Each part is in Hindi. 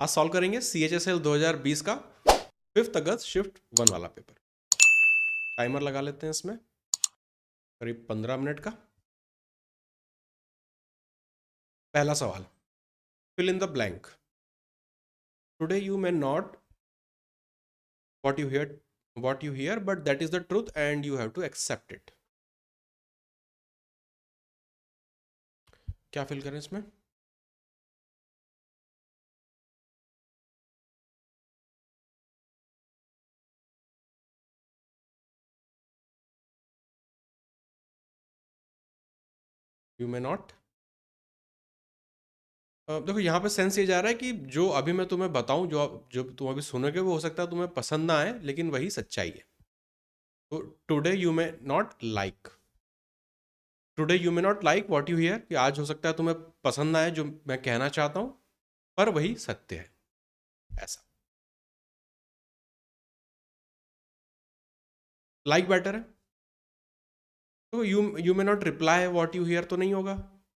आज सॉल्व करेंगे CHSL 2020 का 5 अगस्त शिफ्ट 1 वाला पेपर। टाइमर लगा लेते हैं इसमें करीब 15 मिनट का। पहला सवाल, fill in the blank. Today you may not what you hear but that is the truth and you have to accept it। क्या फिल करें इसमें? You may not. देखो यहाँ पे सेंस ये जा रहा है कि जो अभी मैं तुम्हें बताऊं, जो तुम अभी सुनोगे वो हो सकता है तुम्हें पसंद ना आए, लेकिन वही सच्चाई है। तो today you may not like, today you may not like what you here, कि आज हो सकता है तुम्हें पसंद ना आए जो मैं कहना चाहता हूँ, पर वही सत्य है। ऐसा लाइक बेटर है। तो you may not reply what you here तो नहीं होगा।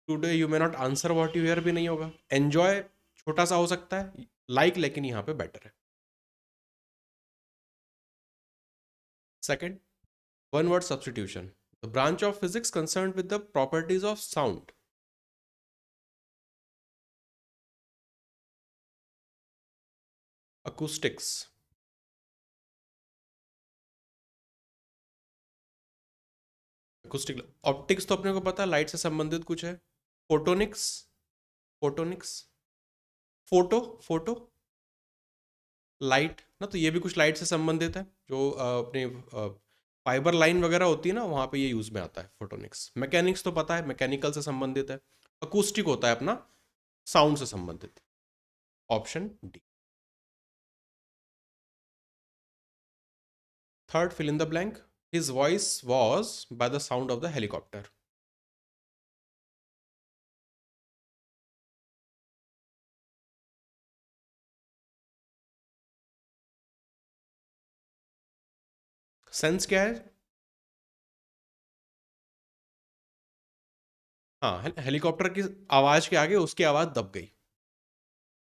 Today you may not answer what you here भी नहीं होगा। एंजॉय छोटा सा हो सकता है, लाइक लेकिन यहाँ पे बेटर है। Second, one word substitution. The branch of physics concern with the properties of sound. Acoustics. Acoustic. Optics तो अपने को पता है, लाइट से संबंधित कुछ है। Photonics. Photonics. Photo photo light ना, तो ये भी कुछ लाइट से संबंधित है। जो अपने फाइबर लाइन वगैरह होती है ना, वहाँ पे ये यूज में आता है फोटोनिक्स। मैकेनिक्स तो पता है, मैकेनिकल से संबंधित है। अकूस्टिक होता है अपना साउंड से संबंधित। Option D. Third, fill in the blank. His voice was by the sound of the helicopter. Sense क्या है? हाँ, हेलीकॉप्टर की आवाज के आगे उसकी आवाज दब गई।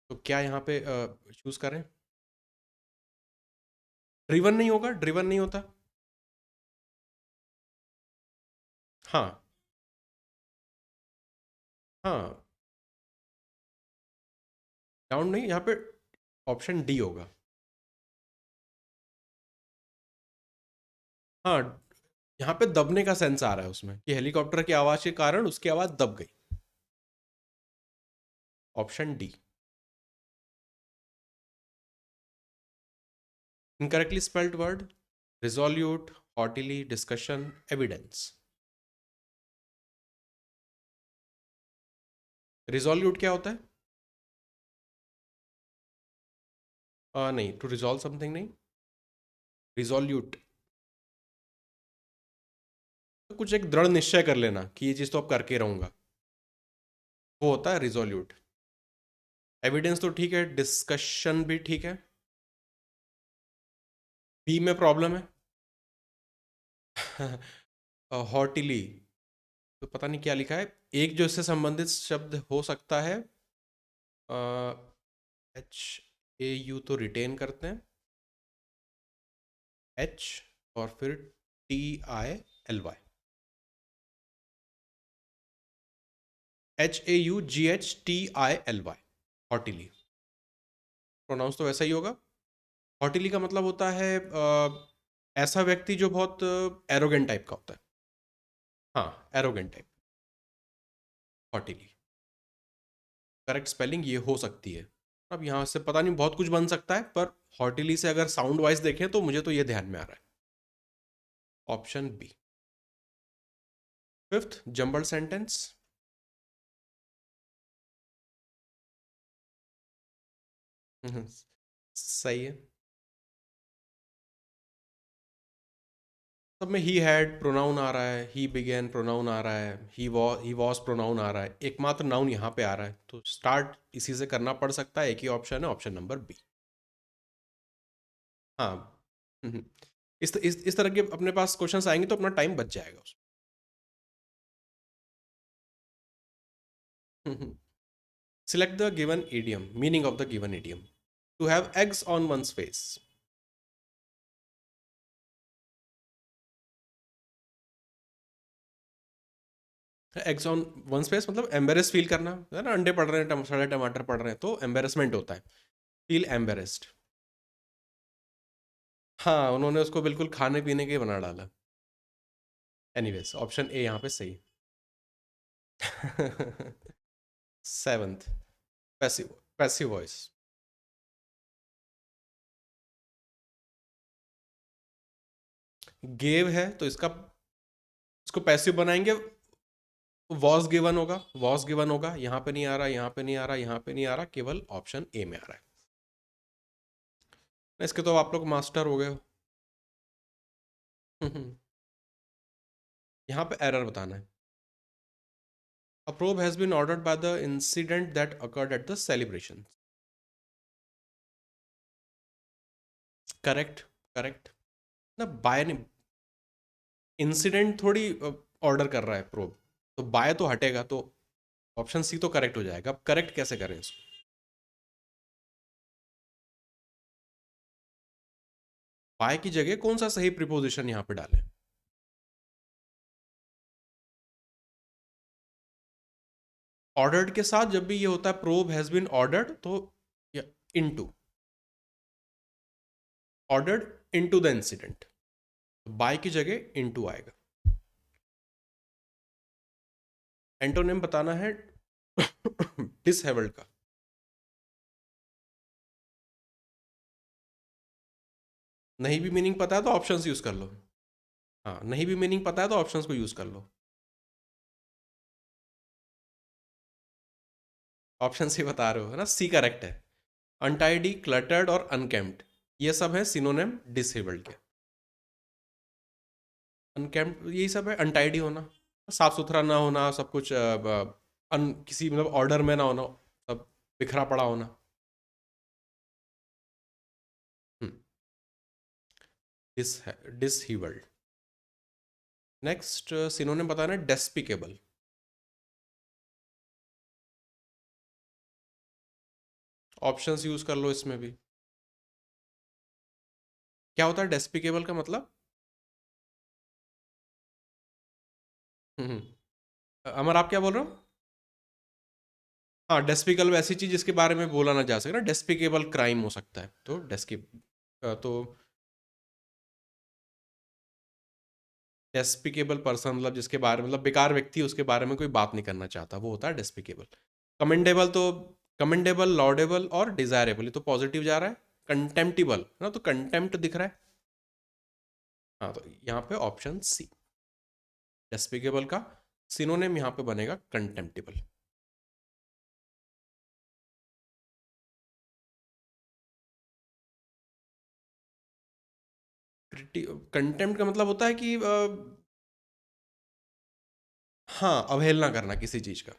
तो क्या यहाँ पे चूज करें? ड्रिवन नहीं होगा, ड्रिवन नहीं होता। हाँ। हाँ, साउंड नहीं, यहाँ पे ऑप्शन डी होगा। हाँ, यहाँ पे दबने का सेंस आ रहा है उसमें, कि हेलीकॉप्टर की आवाज के कारण उसकी आवाज दब गई। Option D. Incorrectly spelled word, resolute, haughtily, discussion, evidence. Resolute क्या होता है? नहीं, टू रिजॉल्व समथिंग नहीं। रिजोल्यूट कुछ एक दृढ़ निश्चय कर लेना कि ये चीज तो अब करके रहूंगा, वो होता है रिजोल्यूट। एविडेंस तो ठीक है, डिस्कशन भी ठीक है। बी में प्रॉब्लम है। हॉटिली, तो पता नहीं क्या लिखा है। एक जो इससे संबंधित शब्द हो सकता है, HAU तो रिटेन करते हैं, H और फिर TILY। HAUGHTILY, हॉटिली। प्रोनाउंस तो वैसा ही होगा। हॉटिली का मतलब होता है ऐसा व्यक्ति जो बहुत एरोगेंट टाइप का होता है। हाँ, एरोगेंट टाइप। हॉटिली करेक्ट स्पेलिंग ये हो सकती है। अब यहाँ से पता नहीं बहुत कुछ बन सकता है, पर हॉटिली से अगर साउंड वाइज देखें तो मुझे तो ये ध्यान में आ रहा है। Option B. Fifth, jumble sentence. सही है। सब में ही हैड प्रोनाउन आ रहा है, ही बिगेन प्रोनाउन आ रहा है, ही वॉज प्रोनाउन आ रहा है, एकमात्र नाउन यहाँ पे आ रहा है, तो स्टार्ट इसी से करना पड़ सकता है। एक ही ऑप्शन है, ऑप्शन नंबर बी। हाँ। हम्म। इस तरह के अपने पास क्वेश्चंस आएंगे तो अपना टाइम बच जाएगा उसमें। Select the given idiom, meaning of the given idiom. To have eggs on one's face. Eggs on one space मतलब एम्बेरस फील करना है ना, अंडे पड़ रहे हैं, सड़े टमाटर पड़ रहे हैं तो एम्बेरसमेंट होता है, फील एम्बेरस्ड। हाँ, उन्होंने उसको बिल्कुल खाने पीने के बना डाला। एनीवेज ऑप्शन ए यहाँ पे सही। Seventh, passive, passive voice. Gave है तो इसको पैसिव बनाएंगे, वॉज गिवन होगा, वॉज गिवन होगा, यहाँ पे नहीं आ रहा, यहाँ पे नहीं आ रहा, यहाँ पे नहीं आ रहा, केवल ऑप्शन ए में आ रहा है। इसके तो आप लोग मास्टर हो गए हो। यहाँ पे एरर बताना है। A probe has been ordered by the incident that occurred at the celebration. Correct, correct ना, बाय ने इंसिडेंट थोड़ी ऑर्डर कर रहा है प्रोब, तो बाय तो हटेगा, तो ऑप्शन सी तो करेक्ट हो जाएगा। अब करेक्ट कैसे करें इसको? बाय की जगह कौन सा सही प्रीपोजिशन यहां पे डालें? ऑर्डर्ड के साथ जब भी ये होता है प्रोब हैज बीन ऑर्डर्ड, तो into, ordered into the incident, by की जगह इनटू आएगा। एंटोनिम बताना है डिसहेबल्ड का। नहीं भी मीनिंग पता है तो ऑप्शंस यूज कर लो। हाँ, नहीं भी मीनिंग पता है तो ऑप्शंस को यूज कर लो। ऑप्शन सी बता रहे हो है ना, सी करेक्ट है। अनटाइडी, क्लटर्ड और अनकेम्प्ड, ये सब है सिनोनिम डिसेबल्ड के। अनकेम्प्ड यही सब है, अनटाइडी होना, साफ सुथरा ना होना, सब कुछ किसी मतलब ऑर्डर में ना होना, सब बिखरा पड़ा होना। डिसहेबल्ड। नेक्स्ट सिनोनिम बताना है डेस्पिकेबल। ऑप्शंस यूज कर लो इसमें भी। क्या होता है डेस्पिकेबल का मतलब? अमर आप क्या बोल रहे हो? हाँ, डेस्पिकल वैसी चीज जिसके बारे में बोला ना जा सके ना, डेस्पिकेबल क्राइम हो सकता है, तो तो डेस्पिकेबल पर्सन मतलब जिसके बारे मतलब बेकार व्यक्ति, उसके बारे में कोई बात नहीं करना चाहता, वो होता है डेस्पिकेबल। कमेंडेबल तो कमेंडेबल, लॉर्डेबल और डिजायरेबल, ये तो पॉजिटिव जा रहा है। कंटेम्प्टिबल है ना, तो कंटेम्प्ट दिख रहा है। हाँ, तो यहाँ पे ऑप्शन सी, डेस्पिकेबल का सिनोनिम यहाँ पे बनेगा कंटेम्प्टिबल। कंटेम्प्ट का मतलब होता है कि हाँ, अवहेलना करना किसी चीज का।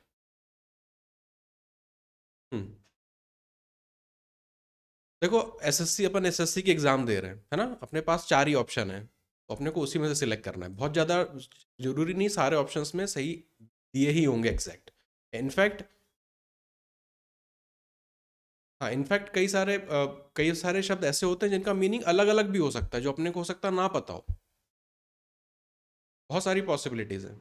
हम्म देखो, एसएससी, अपन एसएससी की एग्जाम दे रहे हैं है ना, अपने पास चार ही ऑप्शन है, तो अपने को उसी में से सिलेक्ट करना है। बहुत ज़्यादा जरूरी नहीं सारे ऑप्शंस में सही दिए ही होंगे एग्जैक्ट। इनफैक्ट, हाँ, इनफैक्ट कई सारे शब्द ऐसे होते हैं जिनका मीनिंग अलग अलग भी हो सकता है, जो अपने को हो सकता है ना पता हो। बहुत सारी पॉसिबिलिटीज है।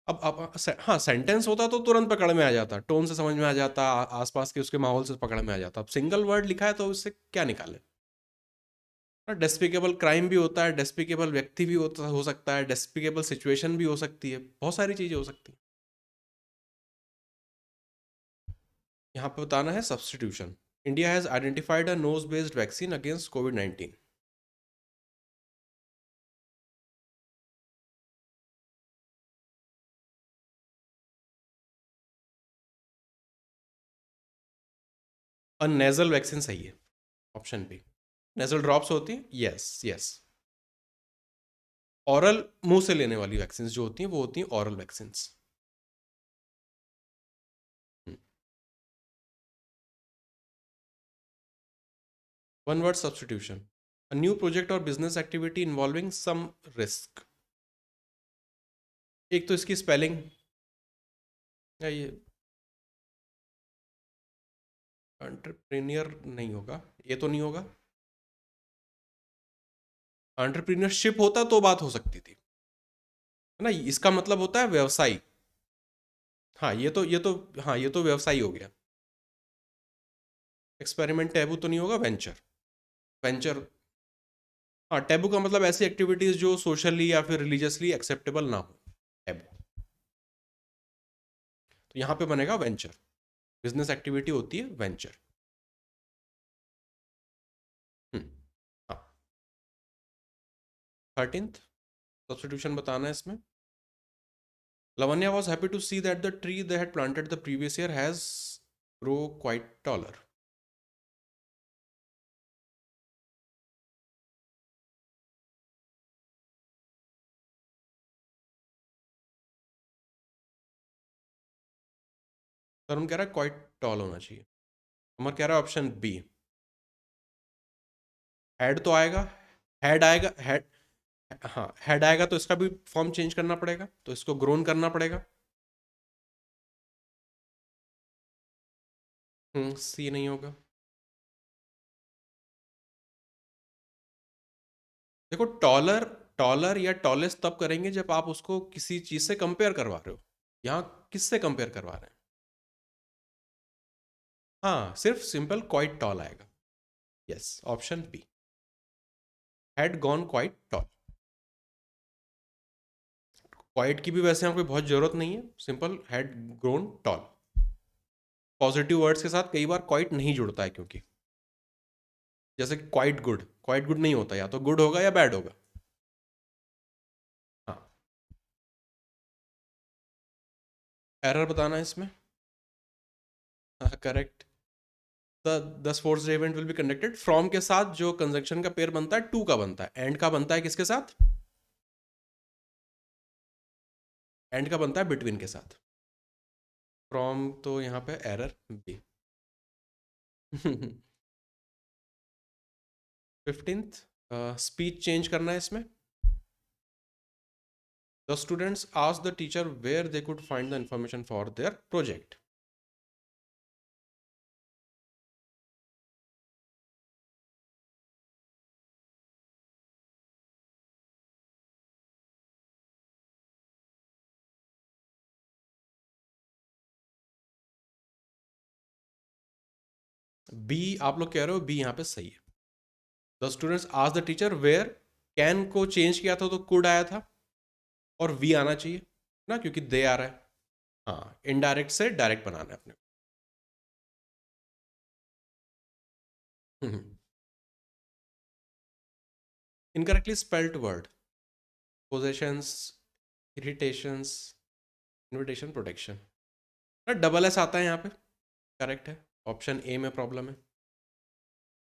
हाँ, सेंटेंस होता तो तुरंत पकड़ में आ जाता, टोन से समझ में आ जाता, आसपास के उसके माहौल से पकड़ में आ जाता। अब सिंगल वर्ड लिखा है तो उससे क्या निकाले? डेस्पिकेबल क्राइम भी होता है, डेस्पिकेबल व्यक्ति भी हो सकता है, डेस्पिकेबल सिचुएशन भी हो सकती है, बहुत सारी चीजें हो सकती हैं। यहाँ पे बताना है substitution. India has identified a nose based vaccine against कोविड-19। और नेजल वैक्सीन सही है, ऑप्शन बी। नेजल ड्रॉप्स होती है, यस यस। ऑरल, मुंह से लेने वाली वैक्सीन जो होती हैं वो होती हैं oral vaccine. One word substitution, a new project और business activity involving some risk. एक तो इसकी स्पेलिंग, या ये एंटरप्रेन्योर नहीं होगा, ये तो नहीं होगा। एंटरप्रेन्योरशिप होता तो बात हो सकती थी, है ना, इसका मतलब होता है व्यवसायी। हाँ ये तो हाँ ये तो व्यवसायी हो गया। एक्सपेरिमेंट टैबू तो नहीं होगा, वेंचर। वेंचर, हाँ टैबू का मतलब ऐसी एक्टिविटीज जो सोशली या फिर रिलीजियसली एक्सेप्टेबल ना हो, टैबू। तो यहाँ पे बनेगा वेंचर, बिजनेस एक्टिविटी होती है वेंचर। हम्म, हाँ। 13th सब्स्टिट्यूशन बताना है इसमें। Lavanya was happy to see that the tree they had planted the previous year has grow quite taller. तरुण कह रहा है क्वाइट टॉल होना चाहिए। अमर कह रहा है ऑप्शन बी। हेड तो आएगा, हेड आएगा, हेड, हाँ हेड आएगा तो इसका भी फॉर्म चेंज करना पड़ेगा, तो इसको ग्रोन करना पड़ेगा। सी नहीं होगा। देखो टॉलर, टॉलर या टॉलेस्ट तब करेंगे जब आप उसको किसी चीज से कंपेयर करवा रहे हो। यहाँ किससे कंपेयर करवा रहे हैं? हाँ सिर्फ सिंपल क्वाइट टॉल आएगा। Yes, option B, had gone quite tall. Quite की भी वैसे यहाँ कोई बहुत जरूरत नहीं है, simple had grown tall. Positive words के साथ कई बार क्वाइट नहीं जुड़ता है, क्योंकि जैसे क्वाइट गुड नहीं होता, या तो गुड होगा या बैड होगा। हाँ, एरर बताना है इसमें। हाँ correct. The sports day event will be conducted, from के साथ जो कंजंक्शन का पेयर बनता है टू का बनता है, एंड का बनता है किसके साथ? एंड का बनता है बिटवीन के साथ। फ्रॉम तो यहाँ पे error B. 15th speech change करना है इसमें। The students asked the teacher where they could find the information for their project. B आप लोग कह रहे हो, बी यहाँ पे सही है। द स्टूडेंट्स आज द टीचर वेयर, कैन को चेंज किया था तो कुड आया था, और वी आना चाहिए ना, क्योंकि दे आ रहा है। हाँ, इनडायरेक्ट से डायरेक्ट बनाना है अपने को। Incorrectly spelled word, possessions, irritations, invitation, protection. Double S आता है यहाँ पे, करेक्ट है, ऑप्शन ए में प्रॉब्लम है।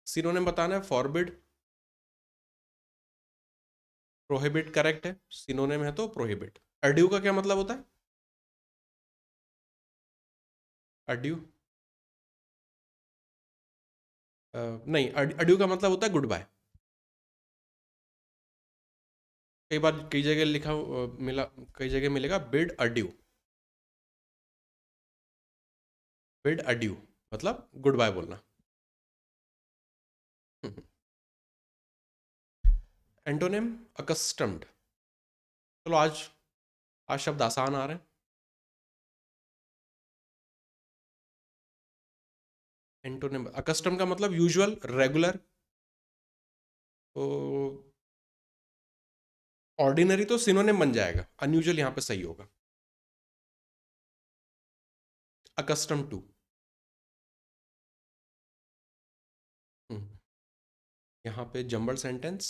सिनोनिम बताना है, फॉरबिड, प्रोहिबिट करेक्ट है, सिनोनिम है तो प्रोहिबिट। अड्यू का क्या मतलब होता है? अड्यू, नहीं, अड्यू का मतलब होता है गुड बाय। कई बार कई जगह लिखा मिला, कई जगह मिलेगा बिड अड्यू। बिड अड्यू मतलब गुड बाय बोलना। Antonym, accustomed. चलो आज, आज शब्द आसान आ रहे हैं। एंटोनिम, अकस्टम का मतलब यूजुअल, रेगुलर, तो ऑर्डिनरी तो सिनोनिम बन जाएगा, अनयूजुअल यहाँ पे सही होगा। Accustom to. यहाँ पे जंबल सेंटेंस।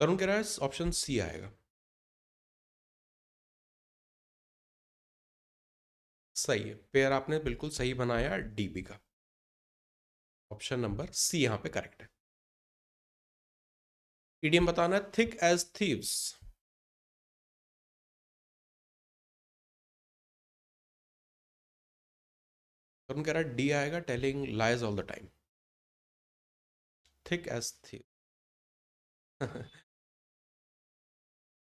तरुण कह रहा है ऑप्शन सी आएगा। सही है, पेयर आपने बिल्कुल सही बनाया डीबी का, ऑप्शन नंबर सी यहाँ पे करेक्ट है। इडियम बताना है, थिक एज थीव्स। तरुण कह रहा है डी आएगा, telling lies all the time, thick as थी।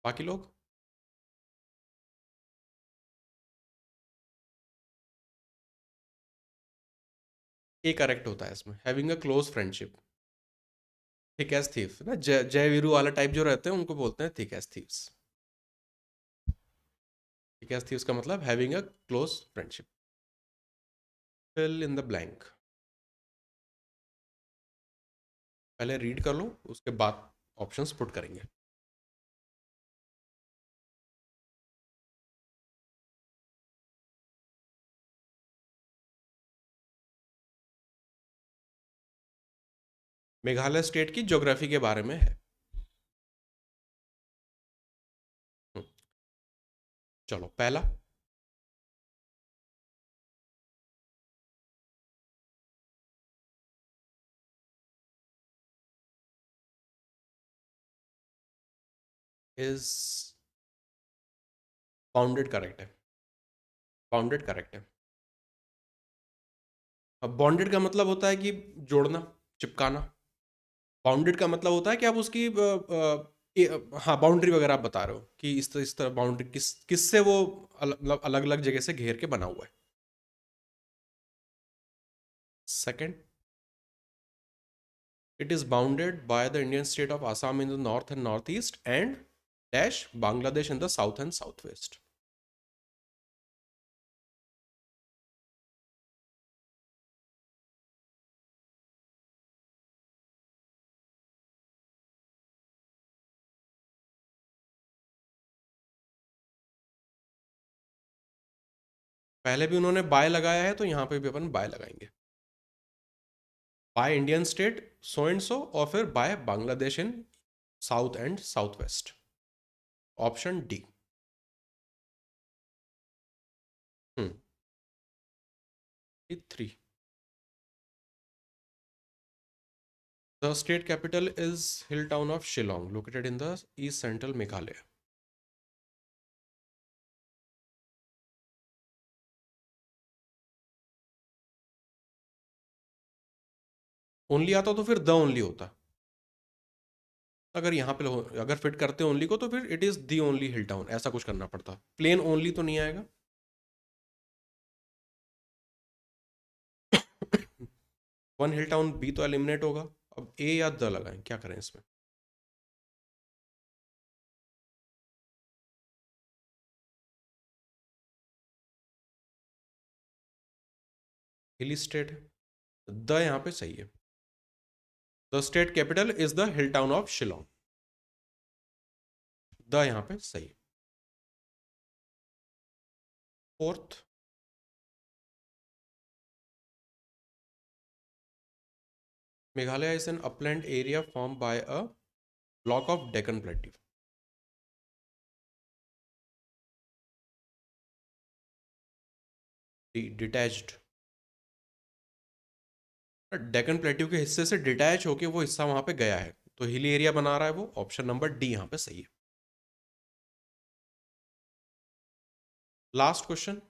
बाकी लोग? ए करेक्ट होता है इसमें, having a close friendship. Thick as thief no, Jai Veeru वाला टाइप जो रहते हैं उनको बोलते हैं thick as thieves. Thick as thieves का मतलब having a close friendship. Fill in the blank. पहले रीड कर लो, उसके बाद ऑप्शंस पुट करेंगे। मेघालय स्टेट की ज्योग्राफी के बारे में है। हम्म, चलो पहला। इज बाउंडेड करेक्ट है। बाउंडेड करेक्ट है। अब बॉन्डेड का मतलब होता है कि जोड़ना, चिपकाना। बाउंडेड का मतलब होता है कि आप उसकी हाँ बाउंड्री वगैरह आप बता रहे हो कि इस तरह बाउंड्री किससे वो मतलब अलग अलग जगह से घेर के बना हुआ है। Second, it is bounded by the Indian state of Assam in the north and north east and dash Bangladesh in the south and south waste. पहले भी उन्होंने बाय लगाया है तो यहाँ पे भी अपन बाय लगाएंगे। By Indian state so and so, और फिर by Bangladesh in south and south west. Option D. Hmm. 3। The state capital is Hilltown of Shillong, located in the east central Meghalaya. Only आता तो फिर द ओनली होता। अगर यहाँ पे अगर फिट करते ओनली को तो फिर it is the only hill town, ऐसा कुछ करना पड़ता। प्लेन ओनली तो नहीं आएगा। वन हिल टाउन, बी तो एलिमिनेट होगा। अब ए या द लगाएं, क्या करें इसमें? हिली स्टेट है, द यहाँ पे सही है। The state capital is the hill town of Shillong, the यहाँ पे सही है। Fourth, Meghalaya is an upland area form by a block of Deccan plateau. Detached, Deccan plateau के हिस्से से डिटैच होके वो हिस्सा वहां पे गया है, तो हिली एरिया बना रहा है वो। ऑप्शन नंबर डी यहाँ पे सही है। Last question.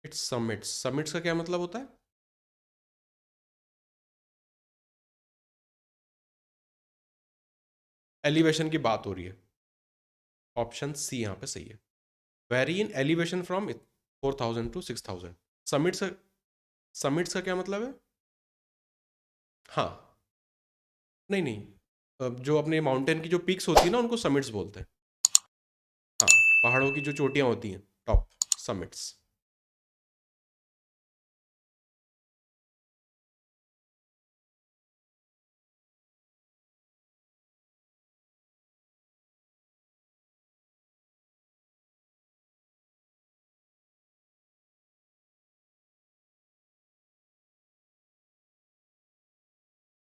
It's summits. Summits का क्या मतलब होता है? एलिवेशन की बात हो रही है। ऑप्शन सी यहाँ पे सही है। Very in elevation from 4,000 to 6,000। Summits, summits का क्या मतलब है? हाँ, नहीं नहीं, जो अपने माउंटेन की जो पीक्स होती है ना उनको समिट्स बोलते हैं। हाँ, पहाड़ों की जो चोटियां होती हैं, टॉप, समिट्स।